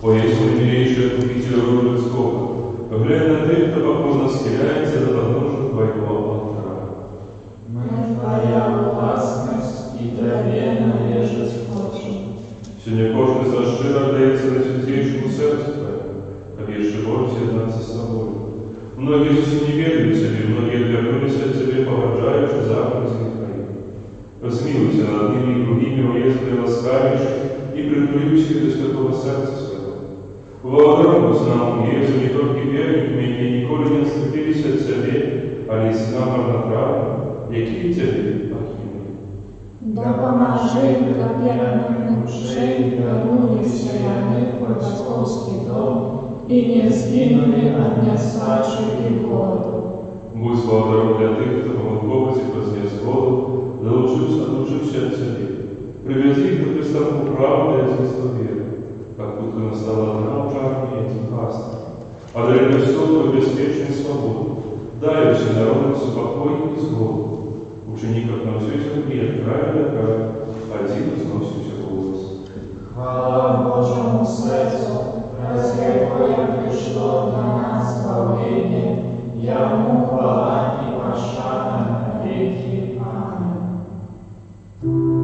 О, если милейший откупитель рода людского, глянь на тех, кто покорно схиляется до подножия Твоего алтаря. Мы Твоя властность и доверенно лежать хочем. Сегодня кожный зашир отдается на святейшему сердцу Твоему, объявши боль съедаться с Тобой. Многие здесь не ведают Тебе, многие отвернулись от Тебе, поважающие заповеди Твои. Возмилуйся над ними и другими, о если ласкаешь, и притулю себе до святого сердца своего. Благодарю знам Иезу не только верниками, и николи не отступились от Тебе, а ли сына марнотравным, які Тебе похимли. Да поможи, как верным ушей вернулись селяне в отцовский дом и не сгинули от несвачи и голоду. Будь благодарен для тех, кто помог и вознес воду, научився от Тебе. Привези их до приставку правды и отцовства веры, как будто настала одна ужарная этим одари высокую беспечную свободу, дай всем народам спокой и сгоду. Учеников на всю земле от края до края, один износится голос. Хвала Божьему сердцу, разве пришло для нас избавление, Ему хвала и пошана на веки. Аминь.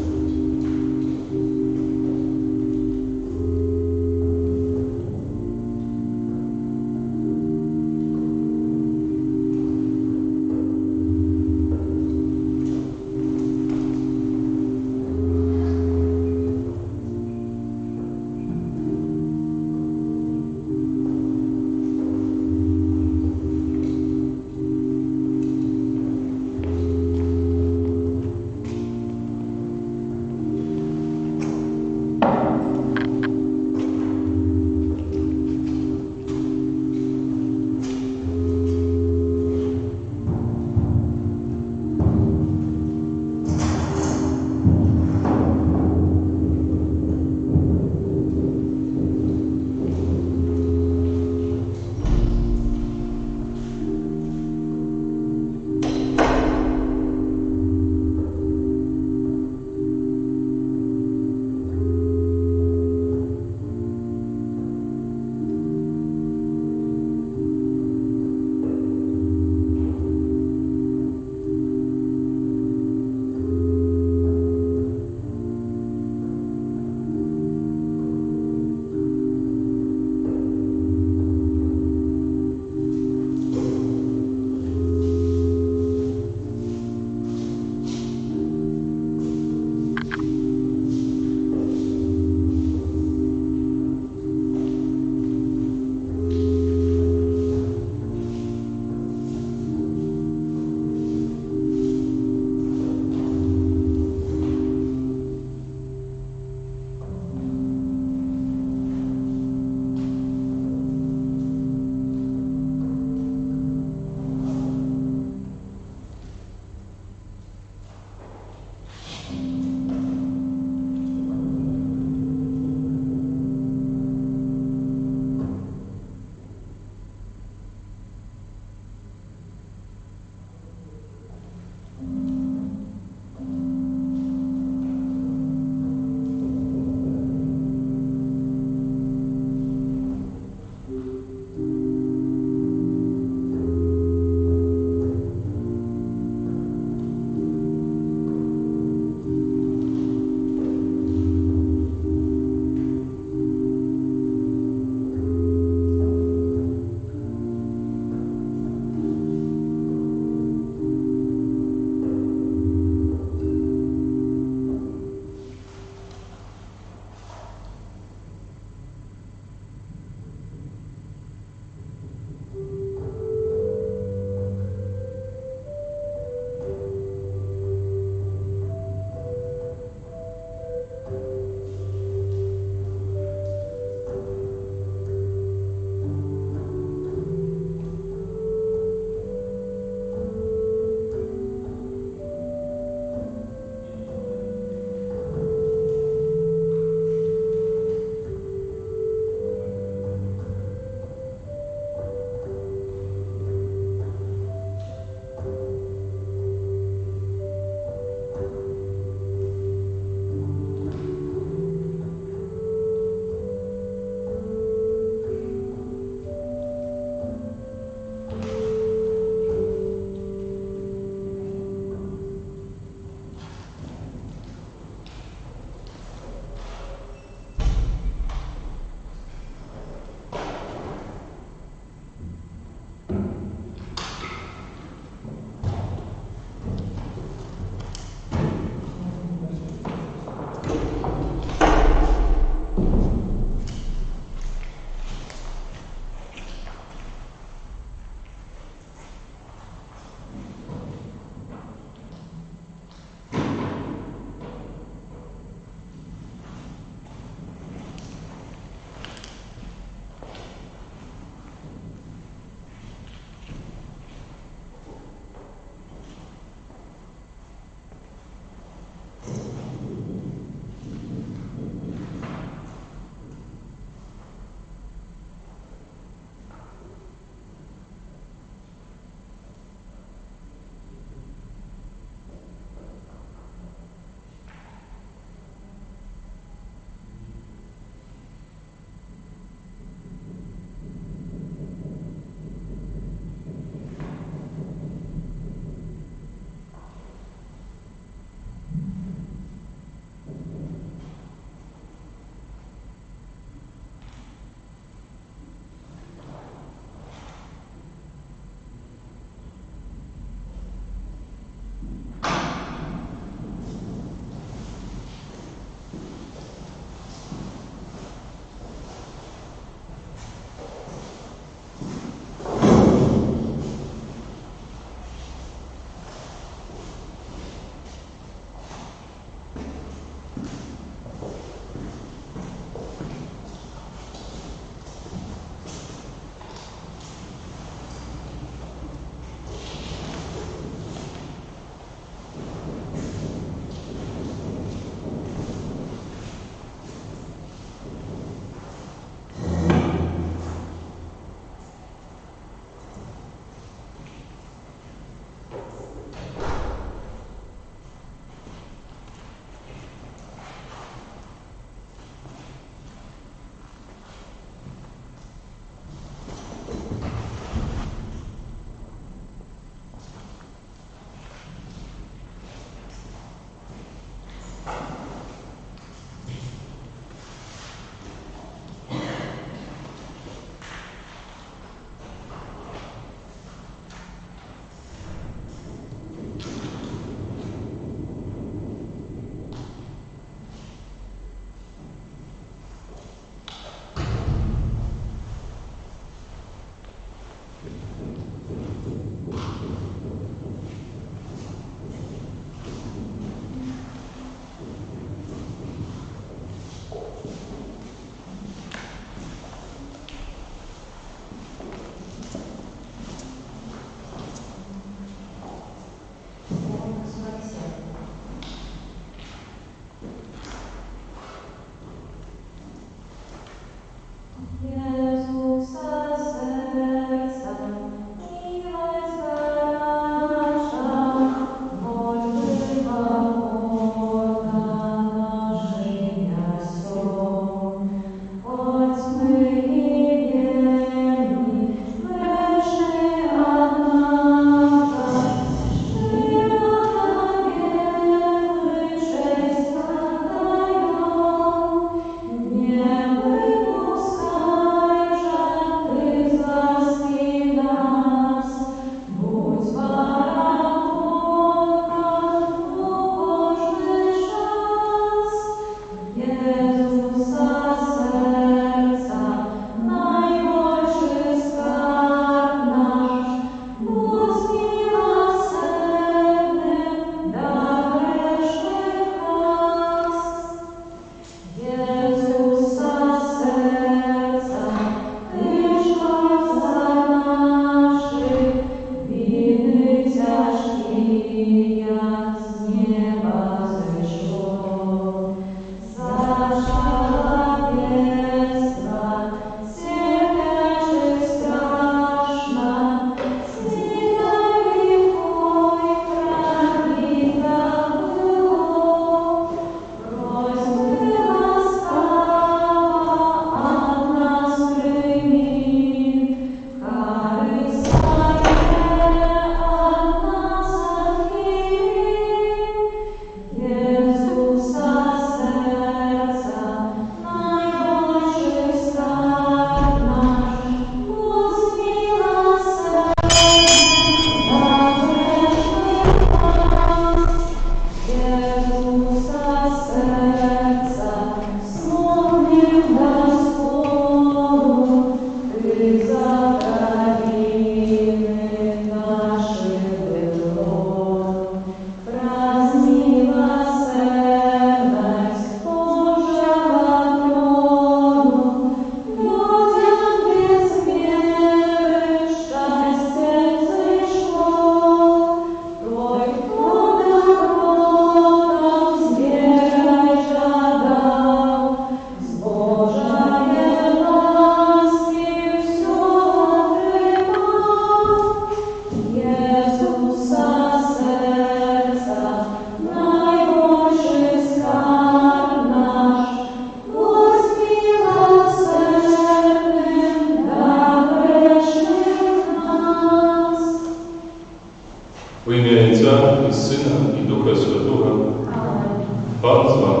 Пан з вами.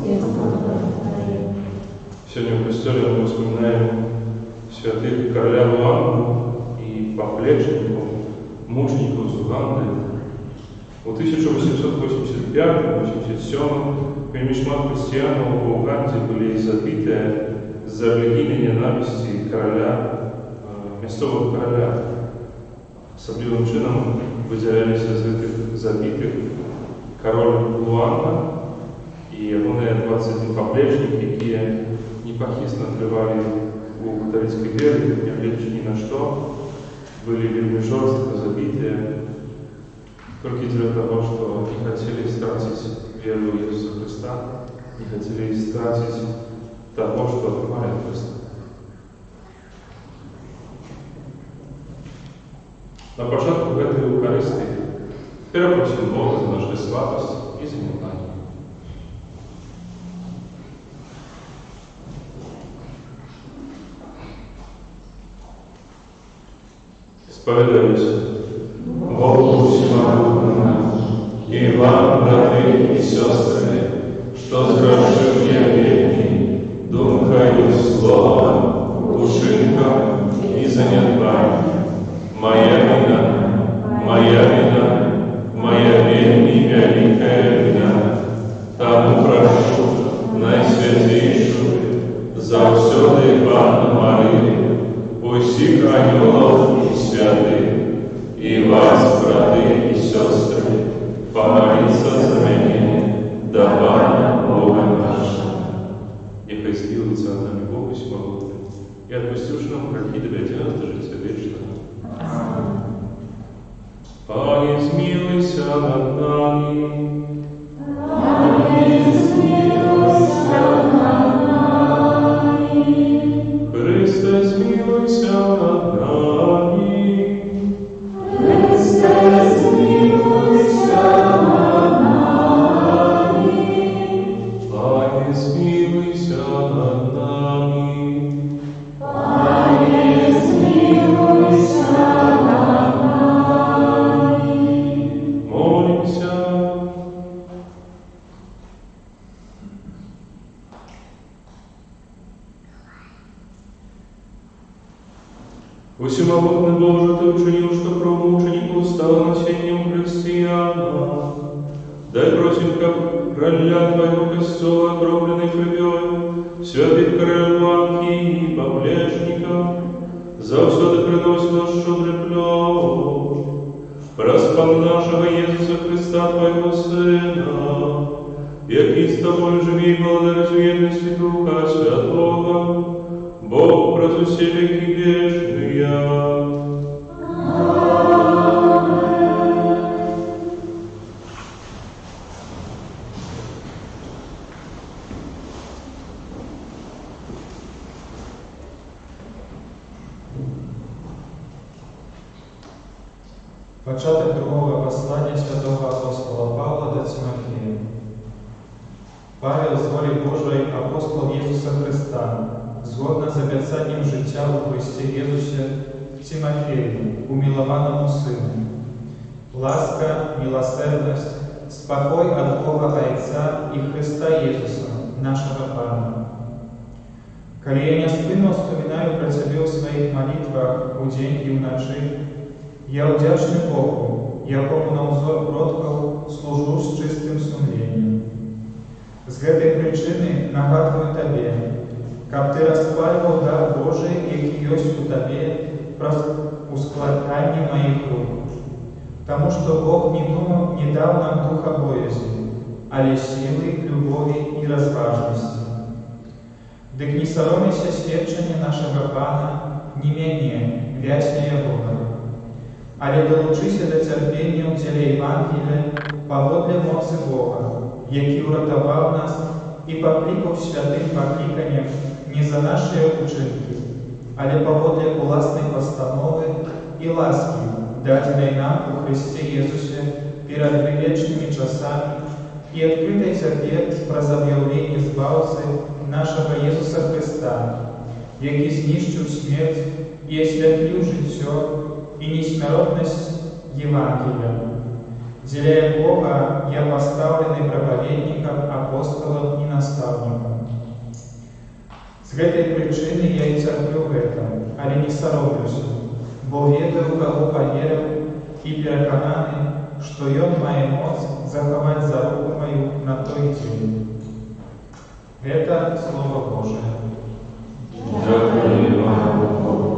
благословен. Сегодня в Костеле мы вспоминаем святых короля Луанну и поплечников, мучеников с Уганды. У 1885-87 примешмат христиан в Уганде были забиты за религийные ненависти короля, местного короля. Особливым чином выделялись из забитых король Луанна и вони 21 поплечники, які непохисно тривали у католицькой вере, не влечь ни на что, были вельми жестко забиты только из-за того, что не хотели стратить веру в Иисуса Христа, не хотели стратить того, что отнимали от Христа. На початку этой Евхаристии перепросим Бога за нашу слабость и за незнание. Споведаюсь Богу всемогутному и вам, братья и сестры, что сгрешил я веками, думкою, словом, ушинком и занятанием. Моя вина, моя вельми великая вина. Тому прошу Найсвятейшую, завсёды Панну Марию, усіх ангелов и святых, и вас, браты и сестры, помолиться за меня, да Пана Бога нашего. Нехай смилуется над нами Бог всемогутный, и отпустивши нам грехи, доведя нас до життя вечного. Пане, смилуйся над нами. Христе, смилуйся над нами. Христе, смилуйся над нами. Пане, смилуйся над нами. Пане, смилуйся над нами. Молимся. Всемогутный Боже, Ты учинил, что кровь мучеников стала носением христиана. Дай просим, как короля Твоего костела, окропленный кровью, святых королей Луанки и поплечников, завсёды приносит наш щедрый плод. Проспам нашего Иисуса Христа, Твоего Сына, який с Тобой живи благодаря верности Духа Святого, Бог праз все веки вечные. Початок другого послания святого апостола Павла до Тимофея. Павел, з волі Божої, апостол Ісуса Христа, згодно з обіцянням життя у Христі Ісусі, Тимофею, умилованному Сину. Ласка, милосердность, спокой от Бога Отца и Христа Иисуса, нашего Пана. Коли я неоспинно вспоминаю про Тебе в своих молитвах у день и в ночи, я вдячний Богу, якому на узор продков служу з чистим сумлінням. З гэтай причини нагадую Табе, каб Ты расхваливал дар Божий, який ёсць у Табе, праз ускладанне моих рук. Тому что Бог не дал нам духа боязни, але силы, любови и разважности. Дык не соромися сведчання нашего Пана, не мяне, вясня Бога. Але долучися до терпения в деле Евангелия паводле моцы Бога, який уратовал нас и покликав святым покликанием не за наши учинки, але паводле властной постановы и ласки, даденной нам у Христе Иисусе перед вечными часами и открытой Тебе про объявление Збавцы нашего Иисуса Христа, який знищив смерть и освятлил життя и несмиротность Евангелия. Деля Бога, я поставленный проповедником, апостолом и наставником. З гэтай прычыны я і цярплю гэта, але не саромлюся, бо ведаю, каго паверыў і перакананы, што Ён мае моц захаваць заруку маю на той дзень. Гэта Слова Божие. Дякую вам, Богу.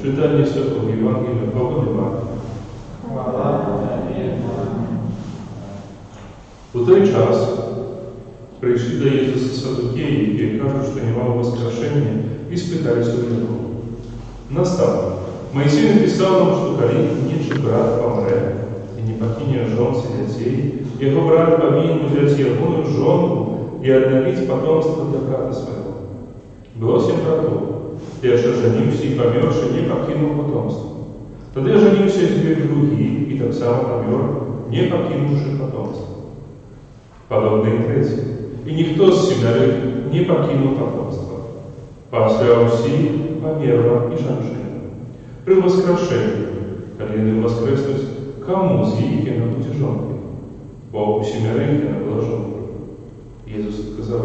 Czytanie Świętego Ewangelii Pawła Marka. У той час пришли до Иисуса саддукеи и кажут, что немало воскрешения, и спытались у него. Наставник, Моисей написал нам, что коли нечий брат помре, и не покине жен и детей, его брат повинен взять ягоную жену и обновить потомство для брата своего. Было 7 братов. Pierwszy żenił się i pomierszy, nie покинул потомство. Тогда женился теперь другие, и так само помер, не покинувший потомство. Подобно и третий. И никто с семерых не покинул потомство. После Руси померла и женщина. При воскрешении, коли воскреснуть, кому с її на пути жонки? Бо у семерых она была жонка. Иисус сказал: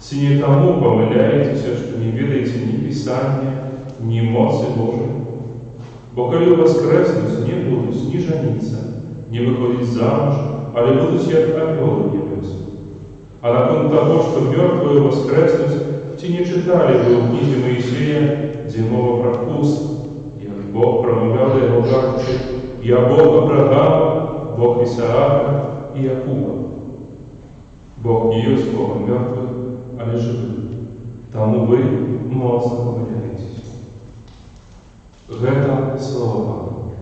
«Си не тому помиляетесь, что не ведаете ни Писания, ни моцы Божией. Бо коли воскреснуть, не будут ни жениться, ни выходить замуж, але будут як орелы небес. А на фоне того, что мертвые воскреснуть, те не читали вы в книге Моисея, зимого пропуст, як Бог промовлял его братья: «Я Бог Авраама, Бог Исаака и Якуба». Бог не есть Богом мертвых, але живых. Тому вы моцно помиляетесь. Это слово.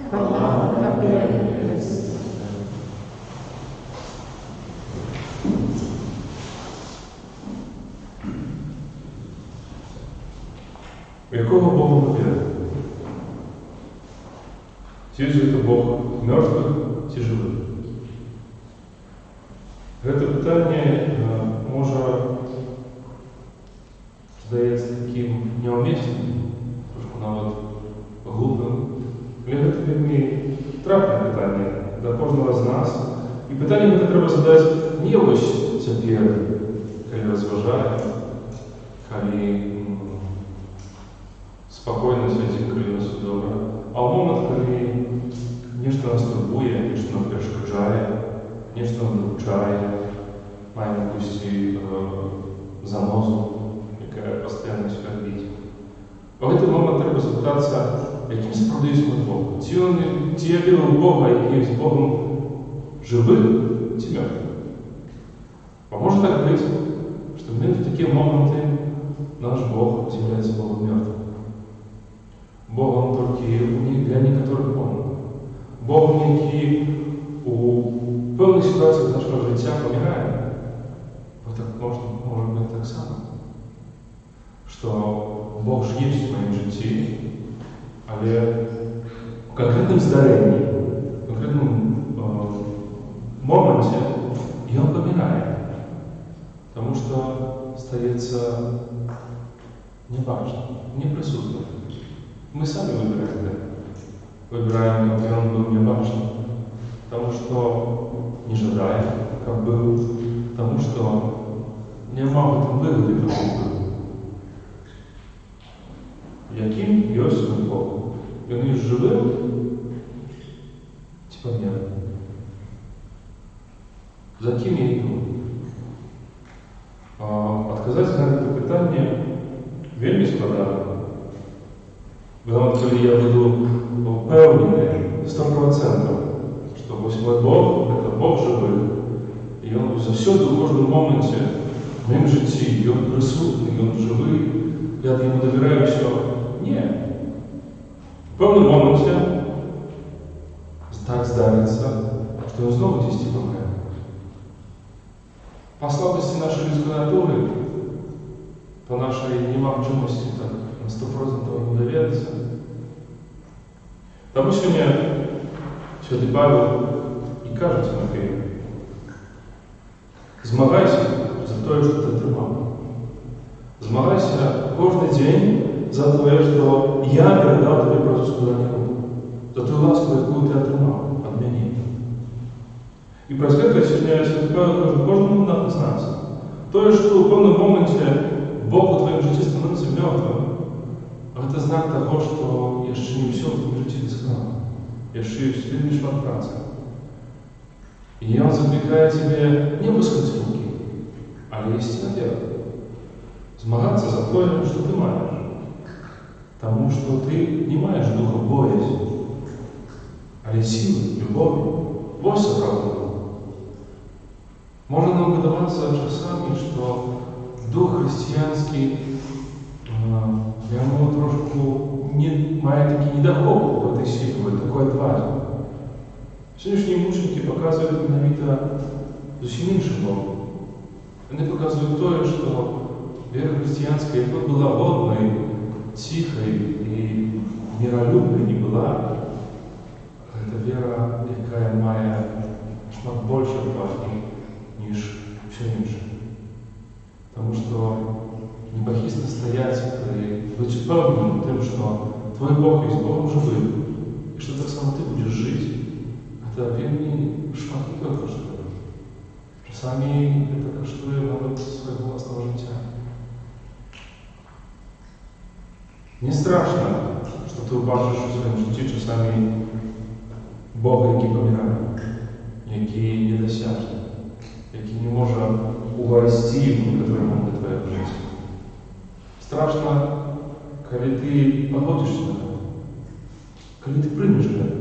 Хвала Тебе, Христе. Якого Бога ми віримо? Чи ж це Бог мертвих, чи живих? Це питання може здається таким неумісним, трошки навіть глупим. Але це вельми трапне питання для кожного з нас. І питання це треба задати не ось тепер, коли розважаємо, коли спокойно сидим, коли нас добре, а в момент, коли нечто нас турбує, нечто нам перешкоджає, нечто нам долучає, маем якусь занозу, яка постійно свербить. В цей момент треба запитатися, яким справді є мій Бог. Чи я вірю в Бога, який є з Богом живий, чи мертвий? А може так быть, что в такие моменты наш Бог является Богом мертвым. Богом только для некоторых моментов. Богом, який у певних ситуаціях нашого життя помирає. Вот так может быть так само. Что Бог же есть в моем житті, але в конкретном здаренні, в конкретном моменте и Он помирает. Потому что остается неважно, не присутствует. Мы сами выбираем это. Выбираем, как Он был неважно. Потому что не жадаем, как был. Потому что нема в этом выгоды, как Он был. Яким есть мой Бог? И Он есть живым, типа нет. За кем я иду? Отказать на это питание вельми складно. Потому что я буду впевнений 100%, что мой Бог – это Бог живий. І Він завсюди, в кожному моменті в моєму житті, і Він присутній, і Він живий. Я йому довіряю, що ні. В певному моменті так здариться, що Він знову дійсно помре. По слабости нашей людской натуры, по нашей немагчимости так на 100% ему довериться. Тому сегодня Святий Павел и каже Тимофею: змагайся за то, что ты отримав. Змагайся кожен день за то, что я передав тобі про Господа за ту ласку, яку ти отримав від мене. И происходит сегодня Святий Павел каже кожному з нас. То, что в певному моменте Бог у твоем житті становится мертвым, это знак того, что еще не все в твоем житті досконало. Еще есть вельми шмат праці. И Он закликает тебе не опускать руки, а лезть наверх. Змагаться за то, что ты маешь. Потому что ты не маешь духа боязни, а силы, любовь. Бог соправдывает. Можно нам выдаваться часами, что дух християнский ему трошку має такий недохоп в этой силе, в такой отваге. Сьогоднішні мученики показують навіть зовсім інший Бог. Вони показують те, що вера християнська, яка була водною, тихою і миролюбною не була, це вера, яка має шмат більше отваги, ніж все інше. Тому що небахісно стоять і бути впевненим тим, що твій Бог є Богом живим, і що так само ти будеш жити, це вельми шмат не коштує. Czasami to kosztuje nawet swojego własnego życia. Nie straszne, że ty uważasz w swoim życiu czasami Boga, jaki pomiera, jaki niedosiężny, jaki nie może увести в некоторые моменты твоего жизни. Страшно, когда ты погодишься на это, когда ты прыгнешь на это,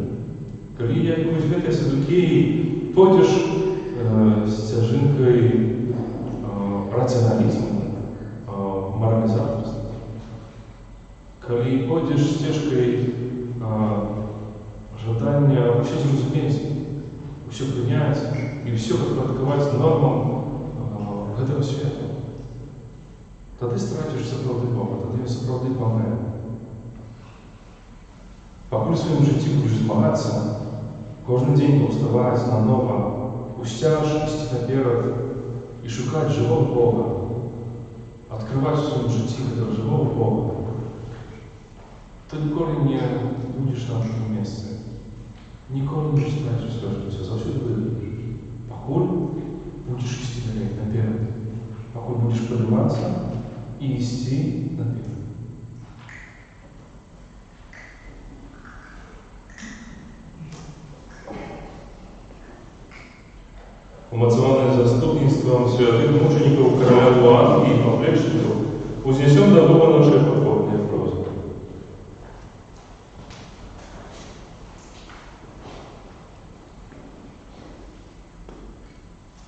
когда я возьму с руки, пойдешь стяжинкой рационализма, морализаторства. Когда пойдешь стежкой ожидания все разумеется, все применяется, и все открывается нормам этого света, то ты стратишь сопроводы Бога, то ты сопроводы помре. Покуль в своем житті будешь змагаться, кожен день повставать наново, устяж идти наперед и шукать живого Бога, открывать в своем житті этого живого Бога, ты никогда не будешь на другом месте. Никогда не станешь в своем житті, завсюди выйдешь. Покуль будешь идти наперед, покуль будешь подниматься и идти наперед. Умацований за заступництвом святых мучеников короля Луанги и поплечников, вознесем до Бога наши покорные просьбы.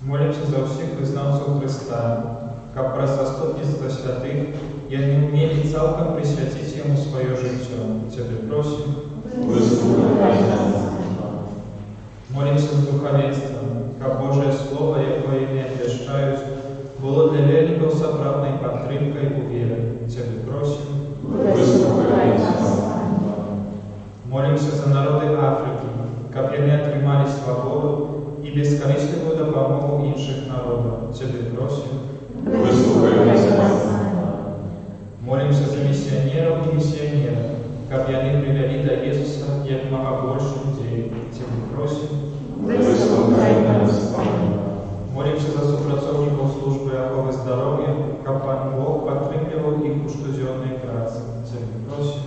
Молимся за всіх визнавців Христа, как про заступництво святых, як не умели цалком присвятить Ему свое життя. Тебе просим. Молимся за духовенство, как Божие Слово, якое не обвещают, було для верников соправдной підтримкою у вірі. Тебе просим. Молимся за народи Африки, как вони отримали свободу і безкорисливу допомогу інших народів. Тебе просим. Молимся за миссионеров и миссионеров, как они привели до Иисуса як много больше людей. Тебе просим. Молимся за супрацовников службы охраны здоровья, как Пан Бог подтримливал их у штудионной працы. Тебе просим.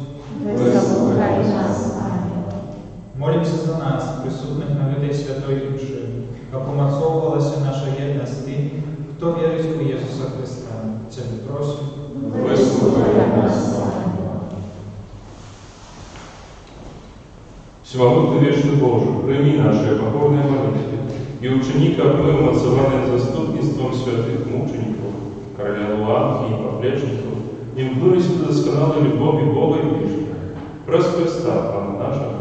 Молимся за нас, присутных на людей Святой Души, как умацовывалась наша єдність тим, хто вірить у Ісуса Христа. Тебе просим. Всемогутный вечный Боже, прими наши покорные молитвы и учини, как мы, умацованные заступництвом святых мучеников, короля Луанги и поплечников, не вдурись до досконалой любови Бога и ближнего. Прос Христа, Пана нашего.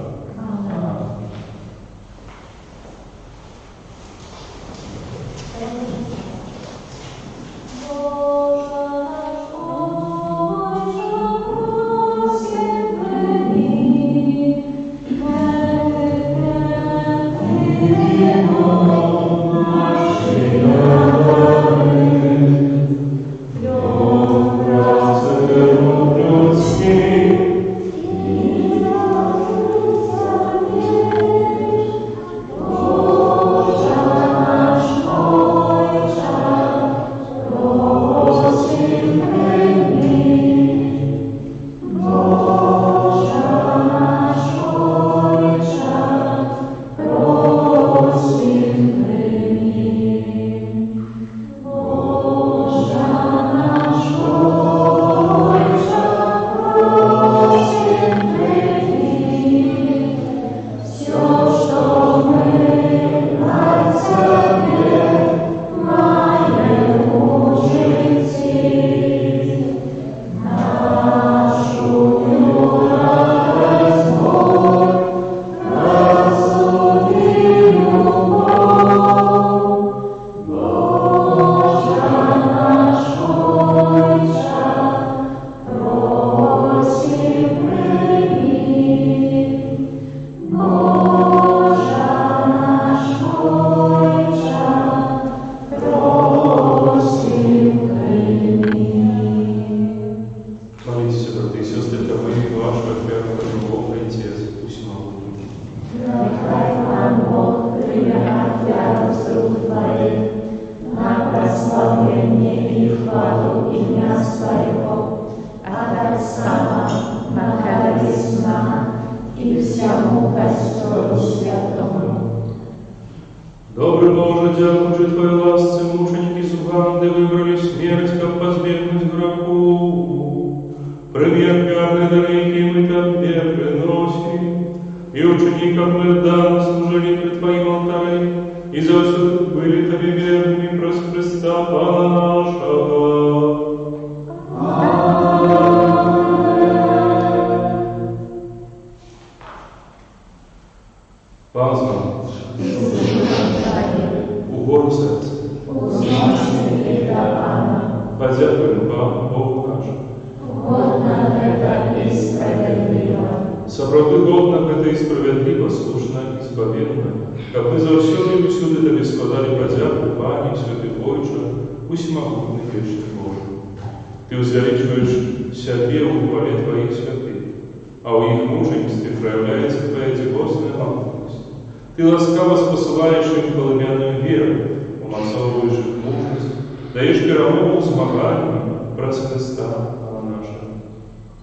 Добрый Боже, дякую Твоей ласце, мученики Суганды выбрали смерть, как позбегнуть греху. Прими отвярные дары, какие мы Тебе приносим, и учени, как мы отданы служили пред Твоим алтарем, и за все были Тебе верными, прос Христа, Пана нашего. Пан з вами. Угору серце. Подякуємо Пану Богу нашему. Собраты годно это и справедливо, слушно и споведно, как мы за все и всюду Тебе складали подяку, Пане, Святый Бойче, усемогутный вечный Боже. Ты возвеличиваешь себе у хвале Твоих святых, а у их мужености проявляется Твоя дивозная молодость. Ты ласкаво спосылаешь им колыбянную веру, умацовываешь их мужесть, даешь мировому змаганию прос Христа, Пана нашего.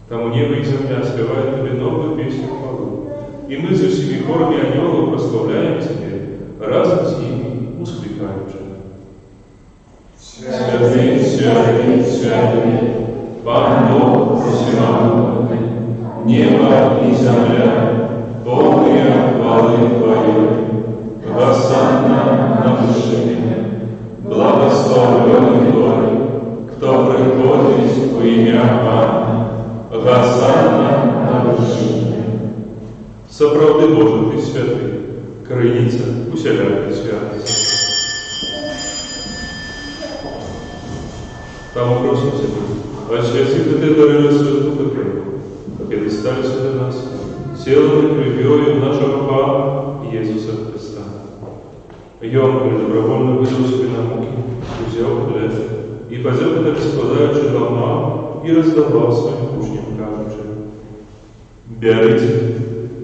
Тому небо и земля спевают Тебе новую песню хвалы, и мы за всеми хорами ангелов прославляем Тебе, разом с ними ускликаючи. Святый, святый, святый, Пан Бог всемогущий, небо и земля, полные хвалы Твоей. Госанна на вершине, благословенный Твой, кто приходит во имя Пана. Госанна на вершине. Соправди Боже, Ты святий, Крайниця усілякої святості. Там просим Тебя, освяти Ты дарили святу Твою, перестались для нас телом и кровью нашего Пана Иисуса Христа. И Он, добровольно выдал себе на муки, взял хлеб, и подел это раскладаючи дома, и раздавал своим учням, кажучи: «Берите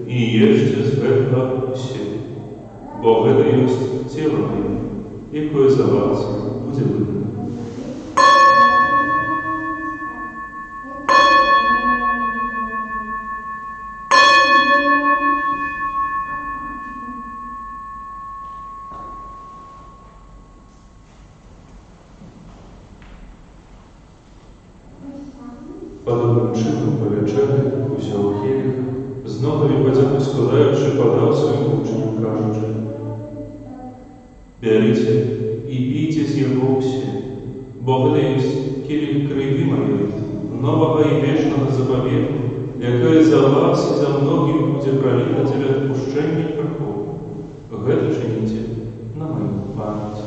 и ешьте с этого все, бо это есть тело Мое, и кое за вас будет выдано». Подобним чином по вечері узяв келих, знову подяку складаючи, подав своїм учням, кажучи: «Берите и пейте с него все, бо это есть келих крови Моей, нового и вечного заповета, якое за вас и за многих будет пролито для отпущения грехов. Это чините на мою память».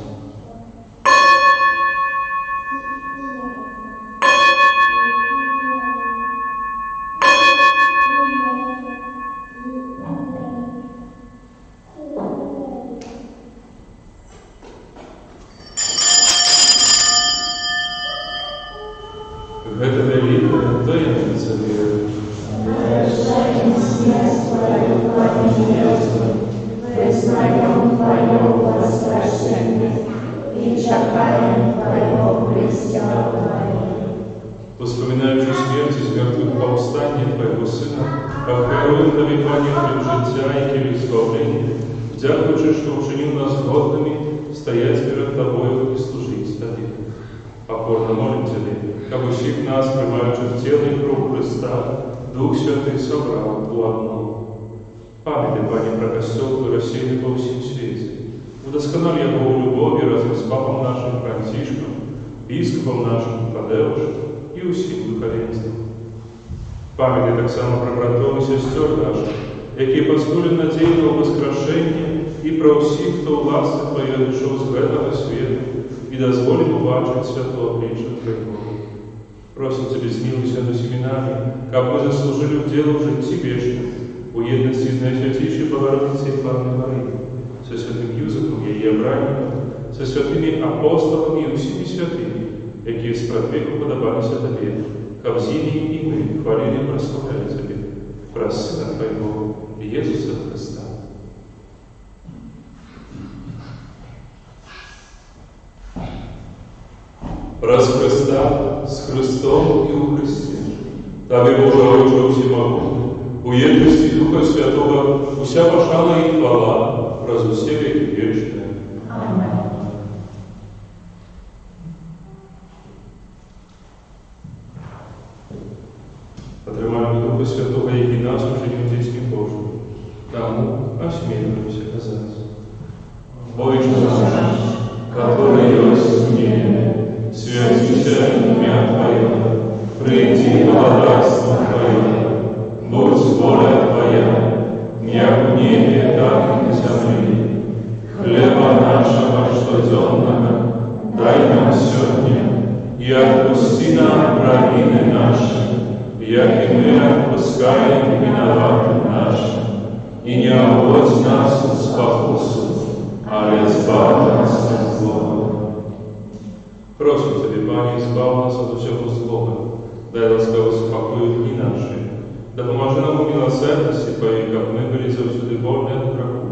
Это великая таинственница веры. Признаем Твое воскрешение и чекаем Твоего престолования. Воспоминаючи смерть из мертвых повстания Твоего Сына, охаруем Тебе, Пане, хлеб життя и келих избавления, дякуючи, что учинил нас годными стоять перед Тобою и служить Тебе. Покорно молим Тебе, как всех нас, принимающих тело и кровь Христа, Дух Святый собрал у одно. Памятай, Пане, про костел, который рассеян по всем свете. Удосконали его в любови разом с Папом нашим Францишком, Епископом нашим Тадеушем и усім духовенством. Памятай так само про братов и сестер наших, які постулі надійного воскрешення, і про всіх, хто у ласці Твоєї дійшов з этого світу, и дозволь побачить святого обличия Твоего. Просим Тебе, змилуйся над семенами, как мы заслужили в дело в житті вечном, у єдності з найсвятішою Богородицею Панною Марією, со святим Юзефом, її обранником, со святими апостолами і усіми святими, які з протвеку подобалися Тобі, как зимі і ми хвалили и прославляли Тебе, про Сына Твоего, Иисуса Христа. Раз Христа с Христом и у Христе, Тебе, Боже Отче всемогутний, у єдності Духа Святого, уся пошана и хвала, раз усе веки вечные. Аминь. Отримаємо Духа Святого, який нас учинив дітьми Божими, тому осмеливаемся казать: «Отче наш, который есть в небе, святится имя Твое, приди благодатство Твое, будь воля Твоя, як в небе, так и на земле. Хлеба нашего ежедневного дай нам сегодня, и отпусти нам провины наши, як и мы отпускаем виноватым нашим, и не обводь нас в спокусу, а избавь нас от злого». Просим Тебе, Пане, избавь нас от всего злого, дай ласково спокою дни наши, да поможи нам у милосердности Твоей, как мы были завсюди вольны от греху,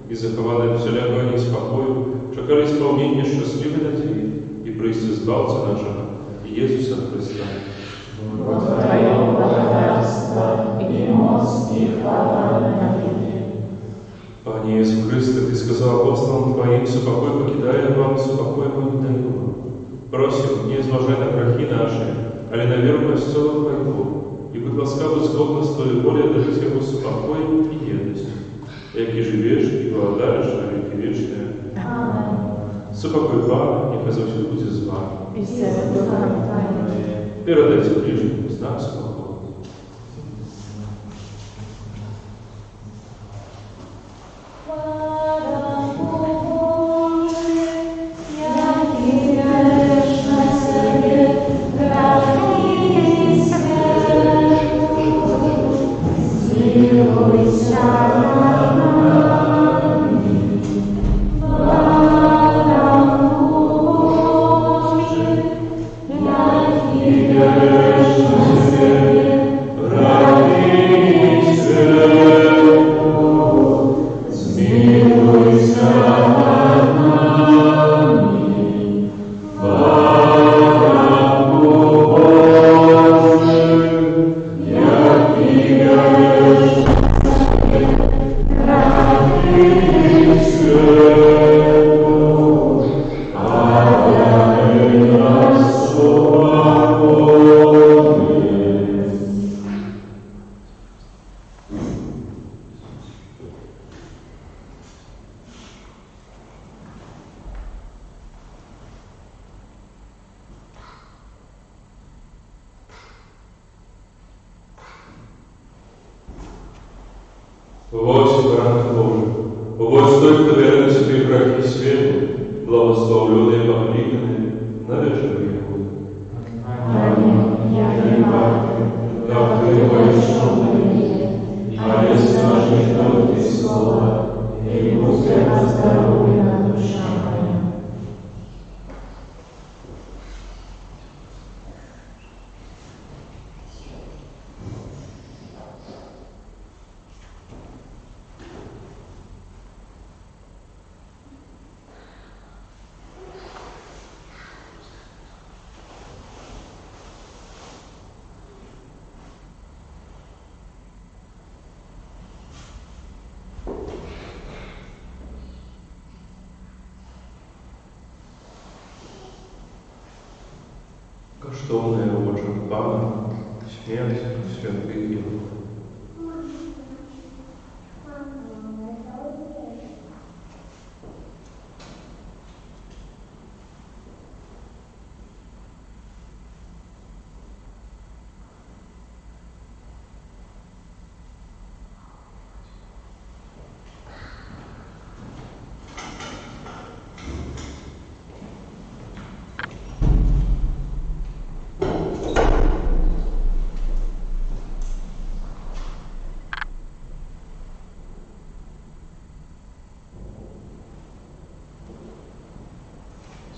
и заховали всякого неспокою, чекали исполнения счастливой надеи и прийти избавца нашего, Иисуса Христа. Вот Твое благодарство и мост и хвала на веки. Пане Иисус Христе, Ты сказал апостолам Твоим: «Супокой покидаю вам, супокой мой даю вам. Просим, не зважай на грехи наши, але на веру Костела Твоего, и будь ласкаву згодно с Твоей волей дать Его спокой и едность, яки живешь и владаешь на веки вечные. Amen. Спокой Пана, нехай завжди буде з вами. I se duchom Tvojim. Передайте ближнему знак спокою. Вось баранок Божий, вось той, хто бере на собі грехи світу, благословлений і покликаний на вечір Його. Аминь. Я не варта, как Ты вошел во мне, а я скажи только слово, и будет оздоровлена душа моя. Коштовне в очах Пана, смерть святих Його.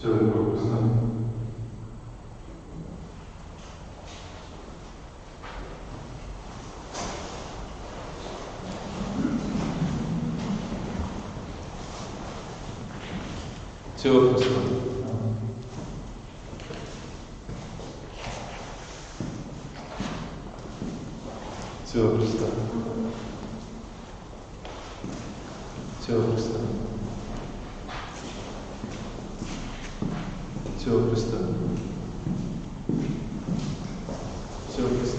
Сьогодні прописано. Тіло Христа. Тіло Христа. Тіло Христа. Тіло Христа. Тіло Христа.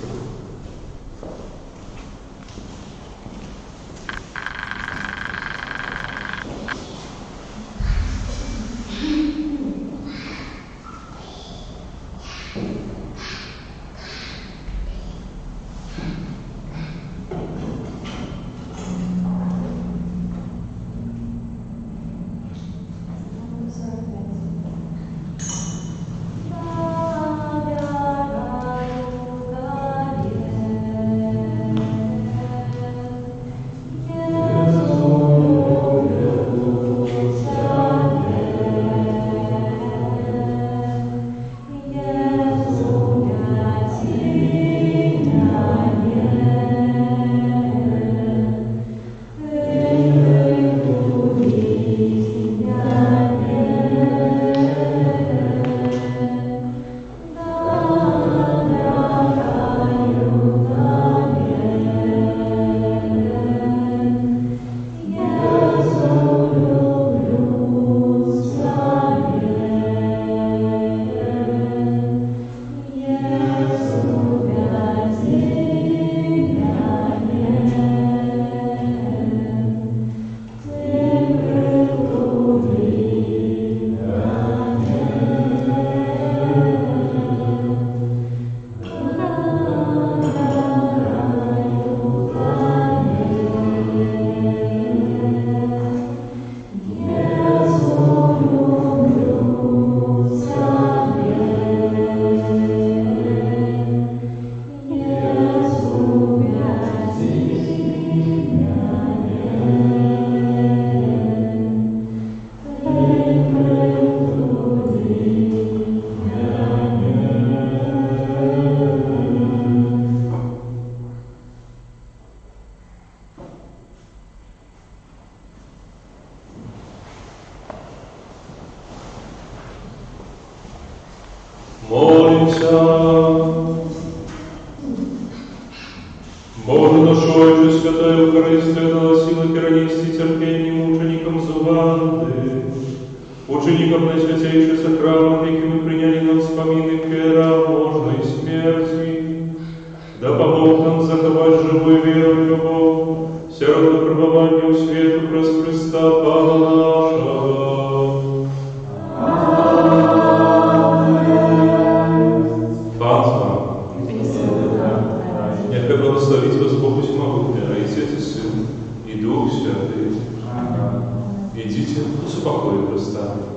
Боже наш Отче, святая Евхаристия дала силы пиранисти терпением ученикам Зуванды, ученикам наисвятейших сохранов, які мы приняли на вспомины пера ложной смерти, да помог нам заховать живую веру и любовь, все равно пребывание в свету през Христа Пана нашего. Пан с вами. Нехай благословить вас Бог Всемогутный, Отец и Сын, и Дух Святый. Идите, успокой Христа.